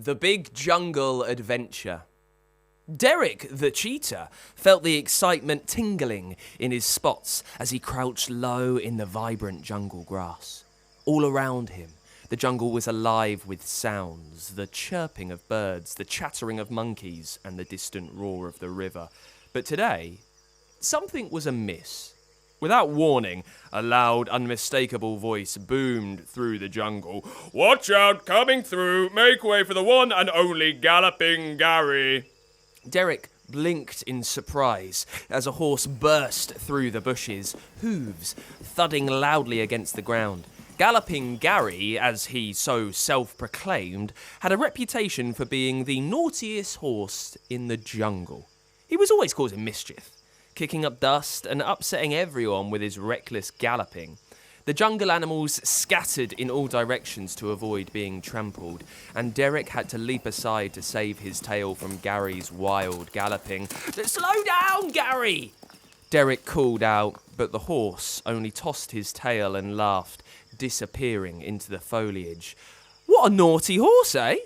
The Big Jungle Adventure. Derek, the cheetah, felt the excitement tingling in his spots as he crouched low in the vibrant jungle grass. All around him, the jungle was alive with sounds, the chirping of birds, the chattering of monkeys, and the distant roar of the river. But today, something was amiss. Without warning, a loud, unmistakable voice boomed through the jungle. "Watch out, coming through! Make way for the one and only Galloping Gary!" Derek blinked in surprise as a horse burst through the bushes, hooves thudding loudly against the ground. Galloping Gary, as he so self-proclaimed, had a reputation for being the naughtiest horse in the jungle. He was always causing mischief, kicking up dust and upsetting everyone with his reckless galloping. The jungle animals scattered in all directions to avoid being trampled, and Derek had to leap aside to save his tail from Gary's wild galloping. "Slow down, Gary!" Derek called out, but the horse only tossed his tail and laughed, disappearing into the foliage. What a naughty horse, eh?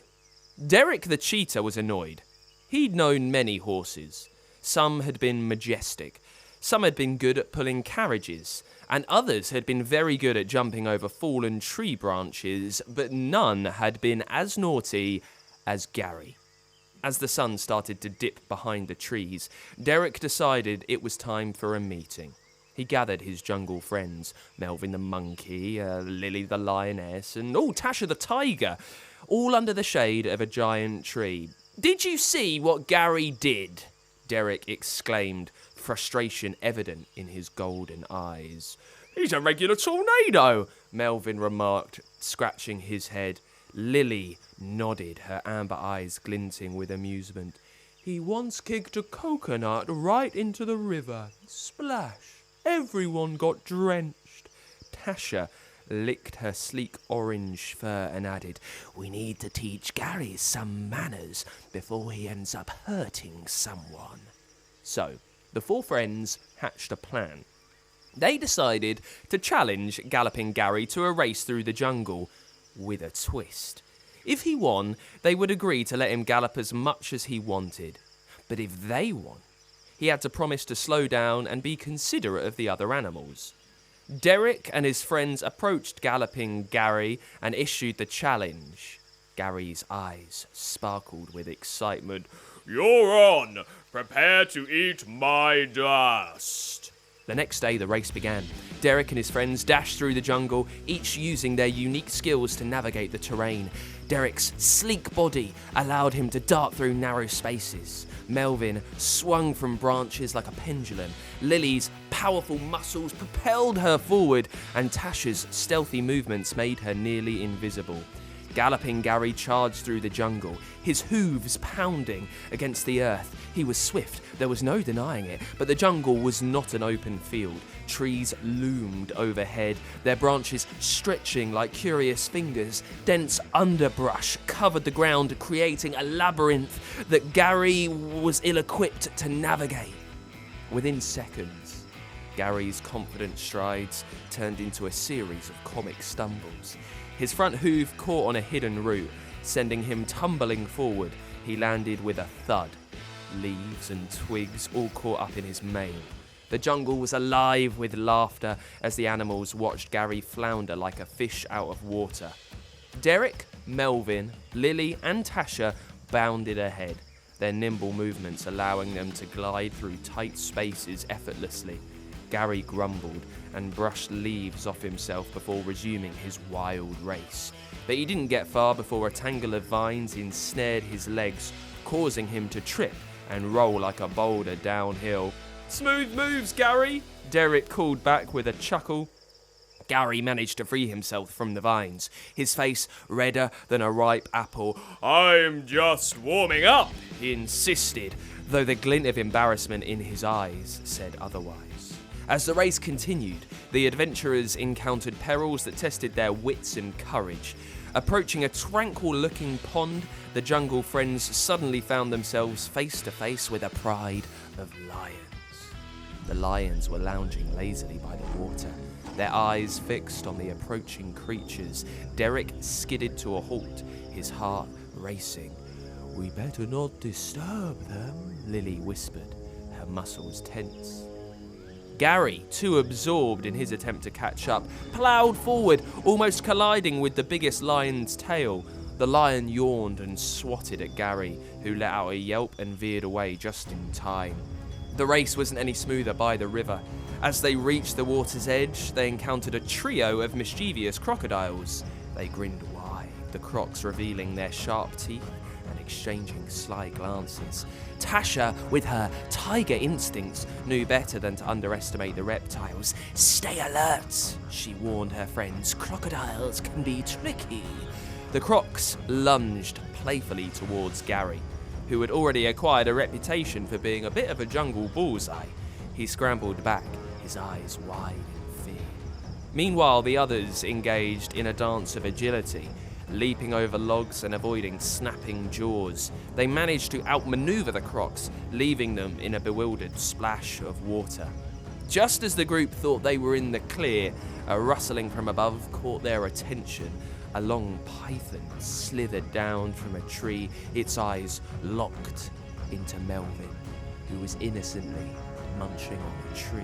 Derek the cheetah was annoyed. He'd known many horses. Some had been majestic, some had been good at pulling carriages, and others had been very good at jumping over fallen tree branches, but none had been as naughty as Gary. As the sun started to dip behind the trees, Derek decided it was time for a meeting. He gathered his jungle friends, Melvin the monkey, Lily the lioness, and Tasha the tiger, all under the shade of a giant tree. "Did you see what Gary did?" Derek exclaimed, frustration evident in his golden eyes. "He's a regular tornado," Melvin remarked, scratching his head. Lily nodded, her amber eyes glinting with amusement. "He once kicked a coconut right into the river. Splash! Everyone got drenched." Tasha licked her sleek orange fur and added, "We need to teach Gary some manners before he ends up hurting someone." So, the four friends hatched a plan. They decided to challenge Galloping Gary to a race through the jungle with a twist. If he won, they would agree to let him gallop as much as he wanted. But if they won, he had to promise to slow down and be considerate of the other animals. Derek and his friends approached Galloping Gary and issued the challenge. Gary's eyes sparkled with excitement. "You're on! Prepare to eat my dust!" The next day, the race began. Derek and his friends dashed through the jungle, each using their unique skills to navigate the terrain. Derek's sleek body allowed him to dart through narrow spaces. Melvin swung from branches like a pendulum. Lily's powerful muscles propelled her forward, and Tasha's stealthy movements made her nearly invisible. Galloping Gary charged through the jungle, his hooves pounding against the earth. He was swift, there was no denying it, but the jungle was not an open field. Trees loomed overhead, their branches stretching like curious fingers. Dense underbrush covered the ground, creating a labyrinth that Gary was ill-equipped to navigate. Within seconds, Gary's confident strides turned into a series of comic stumbles. His front hoof caught on a hidden root, sending him tumbling forward. He landed with a thud. Leaves and twigs all caught up in his mane. The jungle was alive with laughter as the animals watched Gary flounder like a fish out of water. Derek, Melvin, Lily, and Tasha bounded ahead, their nimble movements allowing them to glide through tight spaces effortlessly. Gary grumbled and brushed leaves off himself before resuming his wild race. But he didn't get far before a tangle of vines ensnared his legs, causing him to trip and roll like a boulder downhill. "Smooth moves, Gary!" Derek called back with a chuckle. Gary managed to free himself from the vines, his face redder than a ripe apple. "I'm just warming up," he insisted, though the glint of embarrassment in his eyes said otherwise. As the race continued, the adventurers encountered perils that tested their wits and courage. Approaching a tranquil-looking pond, the jungle friends suddenly found themselves face to face with a pride of lions. The lions were lounging lazily by the water, their eyes fixed on the approaching creatures. Derek skidded to a halt, his heart racing. "We better not disturb them," Lily whispered, her muscles tense. Gary, too absorbed in his attempt to catch up, ploughed forward, almost colliding with the biggest lion's tail. The lion yawned and swatted at Gary, who let out a yelp and veered away just in time. The race wasn't any smoother by the river. As they reached the water's edge, they encountered a trio of mischievous crocodiles. They grinned wide, the crocs revealing their sharp teeth and exchanging sly glances. Tasha, with her tiger instincts, knew better than to underestimate the reptiles. "Stay alert," she warned her friends. "Crocodiles can be tricky." The crocs lunged playfully towards Gary, who had already acquired a reputation for being a bit of a jungle bullseye. He scrambled back, his eyes wide in fear. Meanwhile, the others engaged in a dance of agility, leaping over logs and avoiding snapping jaws. They managed to outmaneuver the crocs, leaving them in a bewildered splash of water. Just as the group thought they were in the clear, a rustling from above caught their attention. A long python slithered down from a tree, its eyes locked into Melvin, who was innocently munching on a tree.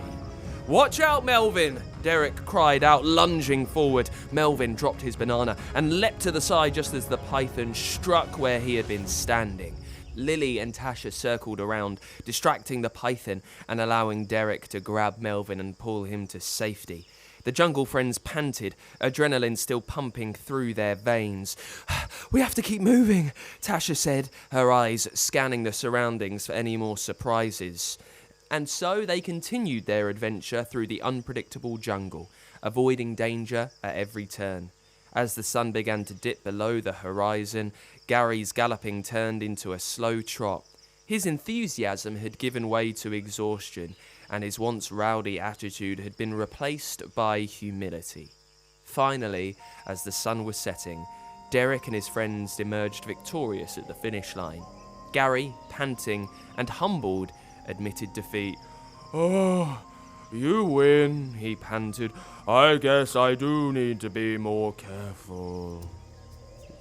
"Watch out, Melvin!" Derek cried out, lunging forward. Melvin dropped his banana and leapt to the side just as the python struck where he had been standing. Lily and Tasha circled around, distracting the python and allowing Derek to grab Melvin and pull him to safety. The jungle friends panted, adrenaline still pumping through their veins. "We have to keep moving," Tasha said, her eyes scanning the surroundings for any more surprises. And so they continued their adventure through the unpredictable jungle, avoiding danger at every turn. As the sun began to dip below the horizon, Gary's galloping turned into a slow trot. His enthusiasm had given way to exhaustion, and his once rowdy attitude had been replaced by humility. Finally, as the sun was setting, Derek and his friends emerged victorious at the finish line. Gary, panting and humbled, admitted defeat. "Oh, you win," he panted. "I guess I do need to be more careful."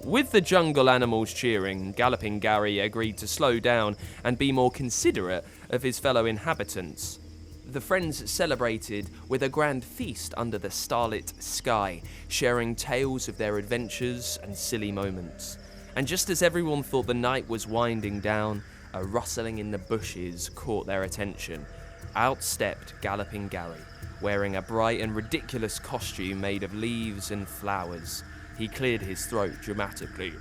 With the jungle animals cheering, Galloping Gary agreed to slow down and be more considerate of his fellow inhabitants. The friends celebrated with a grand feast under the starlit sky, sharing tales of their adventures and silly moments. And just as everyone thought the night was winding down, a rustling in the bushes caught their attention. Out stepped Galloping Gary, wearing a bright and ridiculous costume made of leaves and flowers. He cleared his throat dramatically.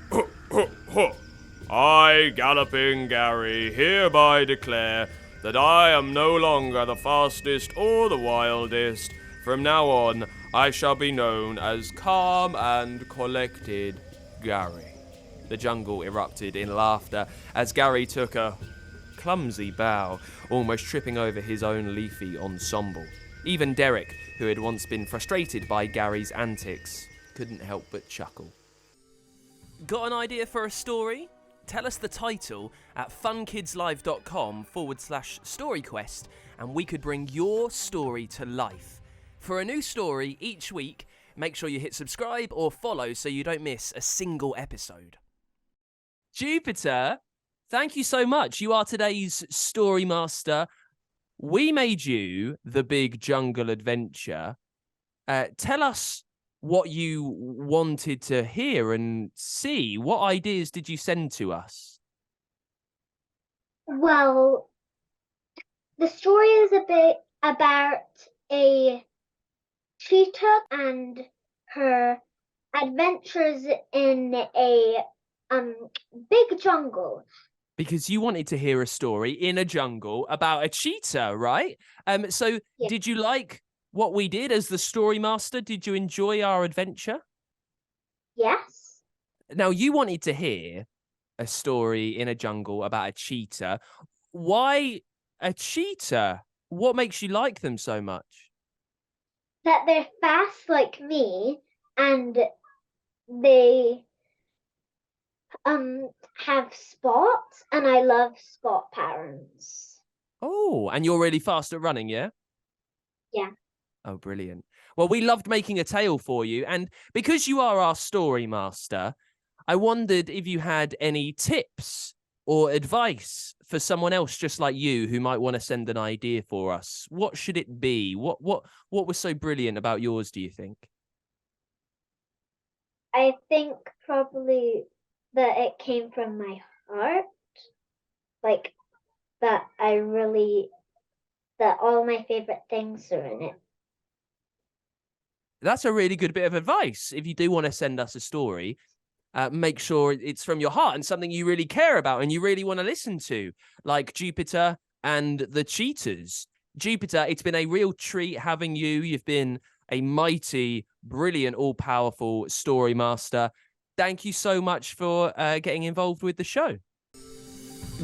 "I, Galloping Gary, hereby declare that I am no longer the fastest or the wildest. From now on, I shall be known as Calm and Collected Gary." The jungle erupted in laughter as Gary took a clumsy bow, almost tripping over his own leafy ensemble. Even Derek, who had once been frustrated by Gary's antics, couldn't help but chuckle. Got an idea for a story? Tell us the title at funkidslive.com/Storyquest and we could bring your story to life. For a new story each week, make sure you hit subscribe or follow so you don't miss a single episode. Jupiter, thank you so much. You are today's story master. We made you the big jungle adventure. Tell us what you wanted to hear and see. What ideas did you send to us? Well, the story is a bit about a cheetah and her adventures in a big jungle. Because you wanted to hear a story in a jungle about a cheetah, right? So Yeah. Did you like what we did as the story master? Did you enjoy our adventure? Yes. Now, you wanted to hear a story in a jungle about a cheetah. Why a cheetah? What makes you like them so much? That they're fast like me, and they have spots, and I love spot patterns. Oh, and you're really fast at running, yeah? Yeah. Oh, brilliant. Well, we loved making a tale for you, and because you are our story master, I wondered if you had any tips or advice for someone else just like you who might want to send an idea for us. What should it be? What was so brilliant about yours, do you think? I think probably that it came from my heart, like that that all my favorite things are in it. That's a really good bit of advice. If you do want to send us a story, make sure it's from your heart and something you really care about and you really want to listen to, like Jupiter and the cheetahs. Jupiter, it's been a real treat having you. You've been a mighty, brilliant, all-powerful story master. Thank you so much for getting involved with the show.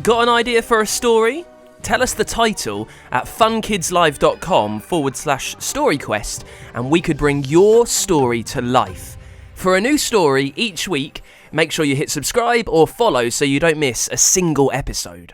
Got an idea for a story? Tell us the title at funkidslive.com/Storyquest and we could bring your story to life. For a new story each week, make sure you hit subscribe or follow so you don't miss a single episode.